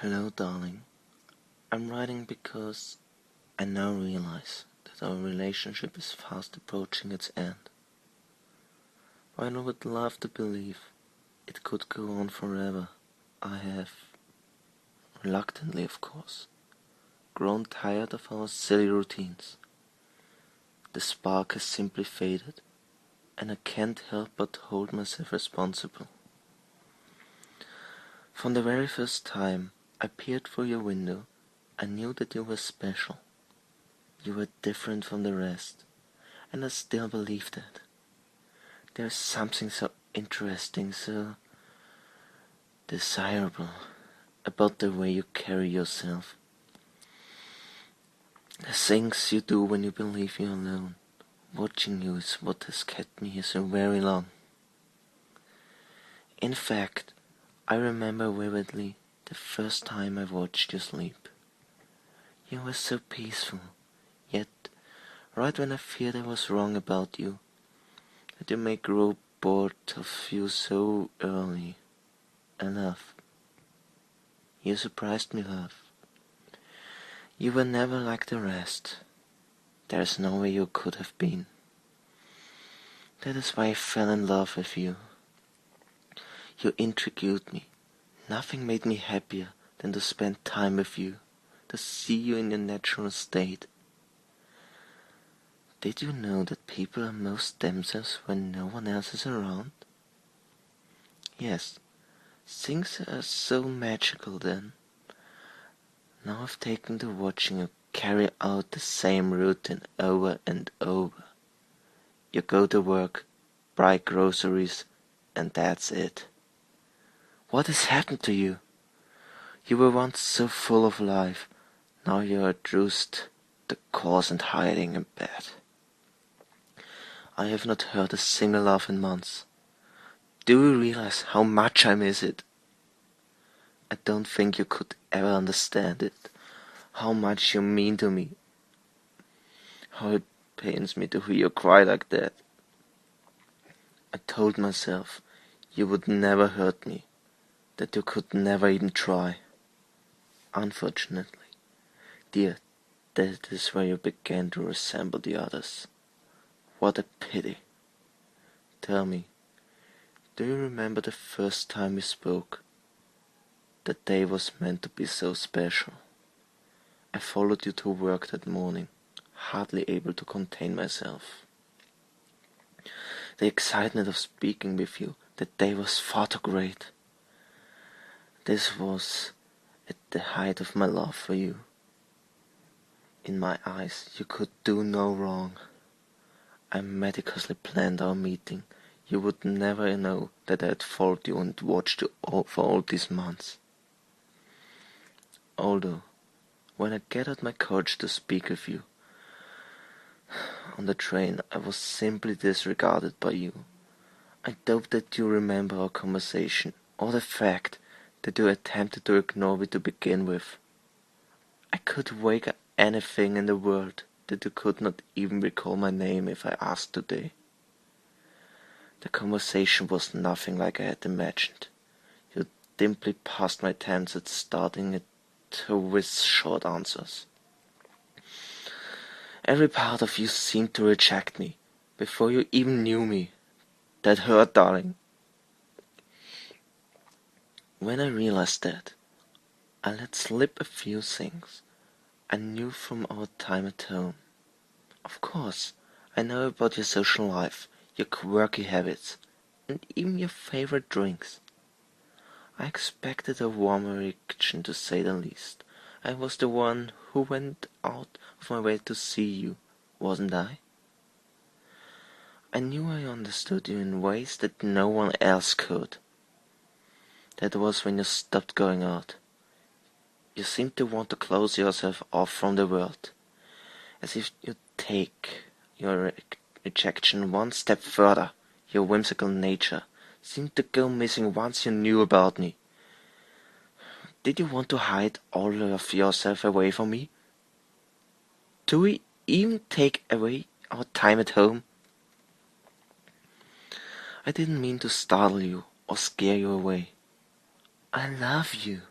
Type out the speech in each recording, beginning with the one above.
Hello, darling. I'm writing because I now realize that our relationship is fast approaching its end. While I would love to believe it could go on forever, I have, reluctantly of course, grown tired of our silly routines. The spark has simply faded, and I can't help but hold myself responsible. From the very first time I peered through your window, I knew that you were special. You were different from the rest, and I still believe that. There's something so interesting, so desirable about the way you carry yourself. The things you do when you believe you're alone. Watching you is what has kept me here so very long. In fact, I remember vividly the first time I watched you sleep. You were so peaceful, yet right when I feared I was wrong about you, that you may grow bored of you so early. Enough. You surprised me, love. You were never like the rest. There's no way you could have been. That is why I fell in love with you. You intrigued me. Nothing made me happier than to spend time with you, to see you in your natural state. Did you know that people are most themselves when no one else is around? Yes, things are so magical then. Now I've taken to watching you carry out the same routine over and over. You go to work, buy groceries, and that's it. What has happened to you? You were once so full of life, now you are reduced to coarse and hiding in bed. I have not heard a single laugh in months. Do you realize how much I miss it? I don't think you could ever understand it, how much you mean to me. How it pains me to hear you cry like that. I told myself you would never hurt me, that you could never even try. Unfortunately, dear, that is where you began to resemble the others. What a pity. Tell me, do you remember the first time we spoke? That day was meant to be so special. I followed you to work that morning, hardly able to contain myself. The excitement of speaking with you that day was far too great. This was at the height of my love for you. In my eyes, you could do no wrong. I meticulously planned our meeting. You would never know that I had followed you and watched you for all these months. Although, when I gathered my courage to speak with you, on the train I was simply disregarded by you. I doubt that you remember our conversation, or the fact that you attempted to ignore me to begin with. I could wake up anything in the world that you could not even recall my name if I asked today. The conversation was nothing like I had imagined. You simply passed my attempts at starting it with short answers. Every part of you seemed to reject me, before you even knew me. That hurt, darling. When I realized that, I let slip a few things I knew from our time at home. Of course, I know about your social life, your quirky habits, and even your favorite drinks. I expected a warmer reaction, to say the least. I was the one who went out of my way to see you, wasn't I? I knew I understood you in ways that no one else could. That was when you stopped going out. You seemed to want to close yourself off from the world, as if you'd take your rejection one step further. Your whimsical nature seemed to go missing once you knew about me. Did you want to hide all of yourself away from me? Do we even take away our time at home? I didn't mean to startle you or scare you away. I love you.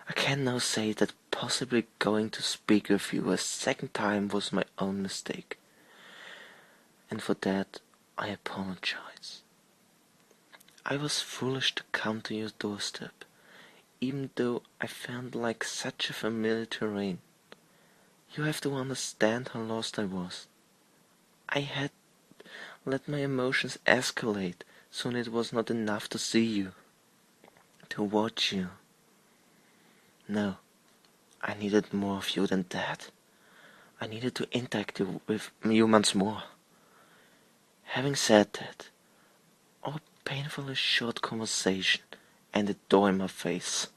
I can now say that possibly going to speak with you a second time was my own mistake, and for that I apologize. I was foolish to come to your doorstep, even though I felt like such a familiar terrain. You have to understand how lost I was. I had let my emotions escalate, soon it was not enough to see you, to watch you. No, I needed more of you than that. I needed to interact with you once more. Having said that, our painfully short conversation ended door in my face.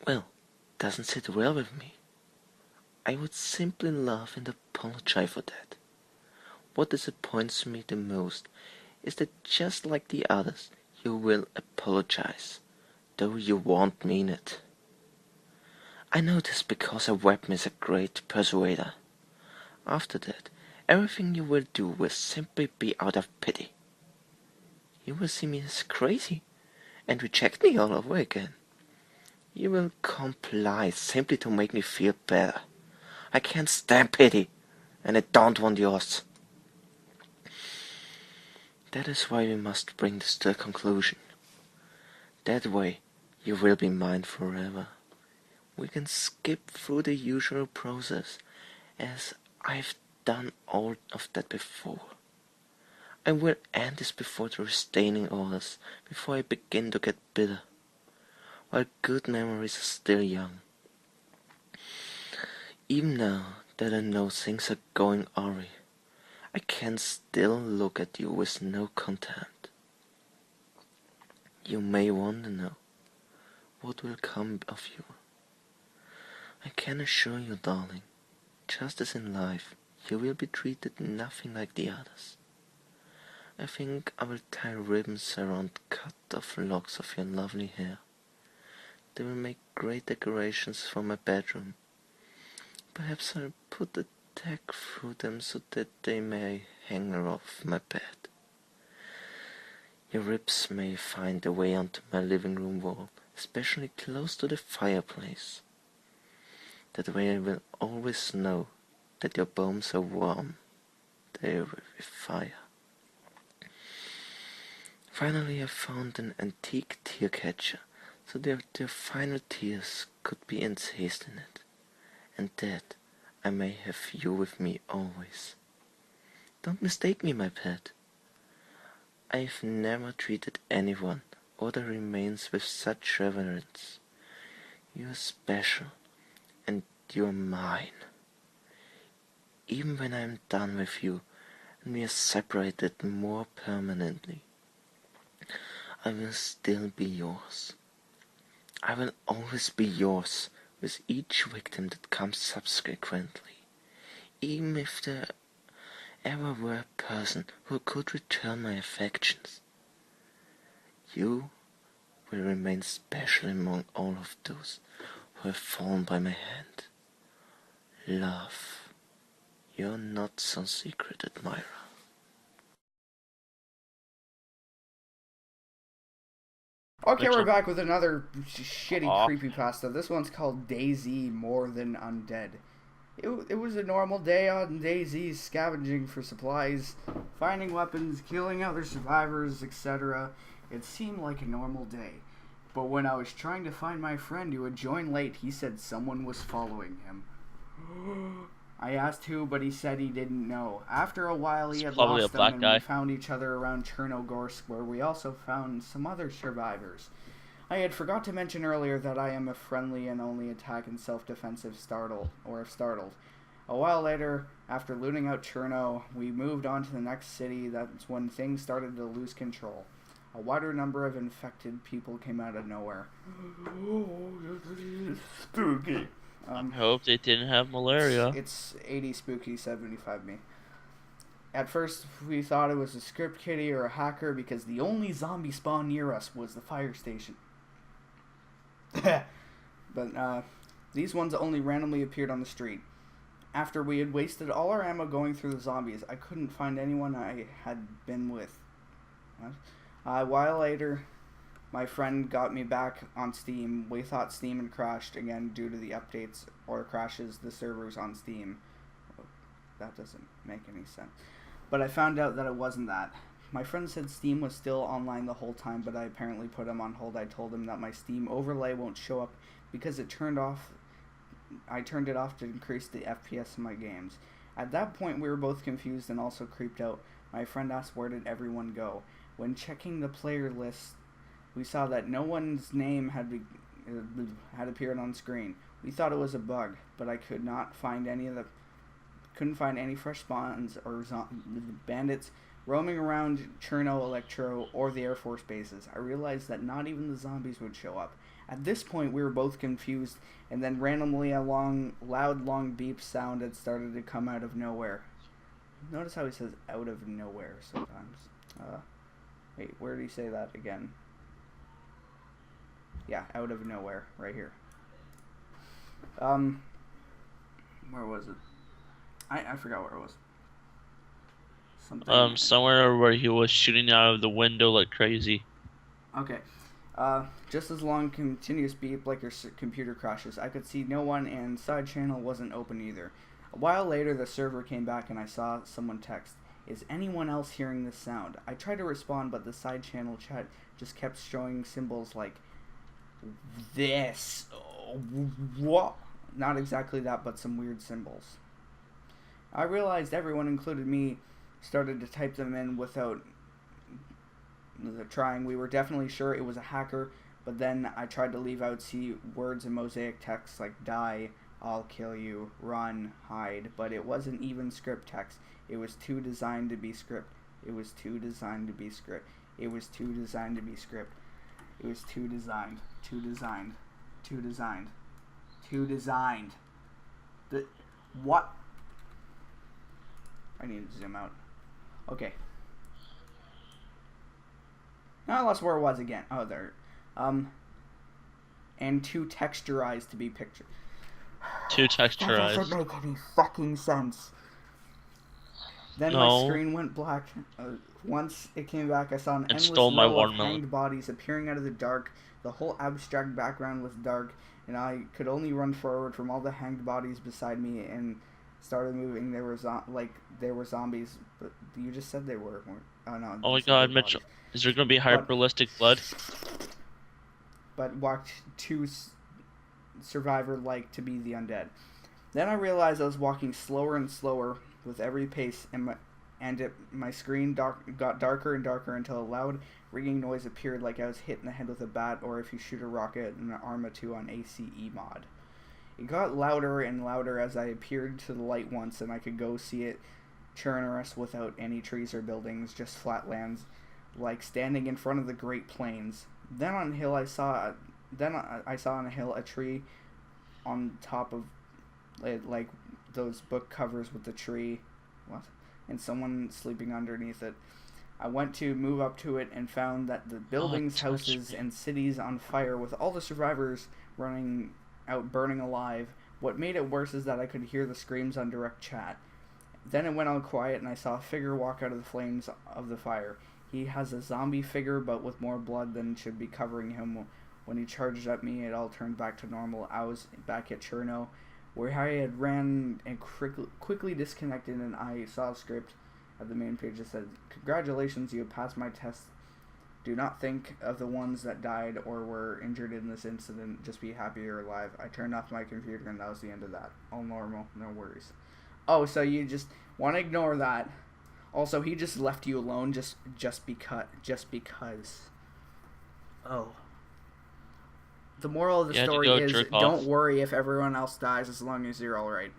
Well, doesn't sit well with me. I would simply laugh and apologize for that. What disappoints me the most is that just like the others, you will apologize, though you won't mean it. I know this because a weapon is a great persuader. After that, everything you will do will simply be out of pity. You will see me as crazy and reject me all over again. You will comply simply to make me feel better. I can't stand pity, and I don't want yours. That is why we must bring this to a conclusion. That way, you will be mine forever. We can skip through the usual process, as I've done all of that before. I will end this before the restraining orders, before I begin to get bitter, while good memories are still young. Even now that I know things are going awry, I can still look at you with no contempt. You may want to know what will come of you. I can assure you, darling, just as in life, you will be treated nothing like the others. I think I will tie ribbons around cut-off locks of your lovely hair. They will make great decorations for my bedroom. Perhaps I'll put a tag through them so that they may hang off my bed. Your ribs may find their way onto my living room wall, especially close to the fireplace. That way I will always know that your bones are warm there with fire. Finally I found an antique tear catcher, so that their final tears could be encased in it, and that I may have you with me always. Don't mistake me, my pet. I've never treated anyone or their remains with such reverence. You're special, and you're mine. Even when I'm done with you, and we are separated more permanently, I will still be yours. I will always be yours with each victim that comes subsequently, even if there ever were a person who could return my affections. You will remain special among all of those who have fallen by my hand. Love, your not so secret admirer. Okay, we're Actually, back with another shitty off. creepypasta. This one's called DayZ More Than Undead. It was a normal day on DayZ, scavenging for supplies, finding weapons, killing other survivors, etc. It seemed like a normal day. But when I was trying to find my friend who had joined late, he said someone was following him. I asked who, but he said he didn't know. After a while, he It's had probably a lost them, black and we guy. found each other around Chernogorsk, where we also found some other survivors. I had forgot to mention earlier that I am a friendly and only attack in self-defense if startled. A while later, after looting out Cherno, we moved on to the next city. That's when things started to lose control. A wider number of infected people came out of nowhere. Spooky. I hope they didn't have malaria. It's 80 spooky, 75 me. At first, we thought it was a script kiddie or a hacker because the only zombie spawn near us was the fire station. But these ones only randomly appeared on the street. After we had wasted all our ammo going through the zombies, I couldn't find anyone I had been with. A while later, My friend got me back on Steam. We thought Steam had crashed again due to the updates or crashes the servers on Steam. That doesn't make any sense. But I found out that it wasn't that. My friend said Steam was still online the whole time, but I apparently put him on hold. I told him that my Steam overlay won't show up because I turned it off to increase the FPS in my games. At that point, we were both confused and also creeped out. My friend asked where did everyone go. When checking the player list, we saw that no one's name had appeared on screen. We thought it was a bug, but I couldn't find any fresh spawns or bandits roaming around Cherno, Electro, or the Air Force bases. I realized that not even the zombies would show up. At this point, we were both confused, and then randomly a loud long beep sound had started to come out of nowhere. Notice how he says out of nowhere sometimes. Wait, where did he say that again? Yeah, out of nowhere, right here. Where was it? I forgot where it was. Something. Somewhere where he was shooting out of the window like crazy. Okay. Just as long continuous beep like your computer crashes. I could see no one and side channel wasn't open either. A while later the server came back and I saw someone text, "Is anyone else hearing this sound?" I tried to respond, but the side channel chat just kept showing symbols like this. What? Not exactly that, but some weird symbols. I realized everyone, including me, started to type them in without trying. We were definitely sure it was a hacker, but then I tried to leave out words in mosaic text like die, I'll kill you, run, hide, but it wasn't even script text. It was too designed to be script. It was too designed to be script. It was too designed to be script. It was too designed. Too designed. Too designed. Too designed. What? I need to zoom out. Okay. Now I lost where it was again. Oh, there. And too texturized to be pictured. Too That texturized. doesn't make any fucking sense. Then No. my screen went black. Once it came back, I saw an endless stole my row of watermelon. hanged bodies appearing out of the dark. The whole abstract background was dark, and I could only run forward from all the hanged bodies beside me and started moving. There were zombies, but you just said they were. Oh no. Oh my you said god, they were Mitchell. bodies. Is there going to be hyperrealistic blood? But walked too survivor-like to be the undead. Then I realized I was walking slower and slower with every pace, and my screen got darker and darker until a loud ringing noise appeared like I was hit in the head with a bat or if you shoot a rocket in an Arma 2 on ACE mod. It got louder and louder as I appeared to the light once, and I could go see it churn us without any trees or buildings, just flat lands, like standing in front of the Great Plains. Then on a hill I saw on a hill a tree on top of like those book covers with the tree. What? And someone sleeping underneath it. I went to move up to it and found that the buildings, houses, and cities on fire with all the survivors running out burning alive. What made it worse is that I could hear the screams on direct chat. Then it went all quiet and I saw a figure walk out of the flames of the fire. He has a zombie figure but with more blood than should be covering him. When he charged at me, it all turned back to normal. I was back at Cherno, where I had ran and quickly disconnected, and I saw a script at the main page that said, "Congratulations, you have passed my test. Do not think of the ones that died or were injured in this incident. Just be happy you're alive." I turned off my computer, and that was the end of that. All normal, no worries. Oh, so you just want to ignore that. Also, he just left you alone just because. Oh. The moral of the story is don't worry if everyone else dies as long as you're alright.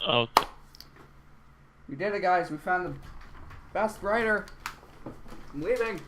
Okay. We did it, guys. We found the best writer. I'm leaving.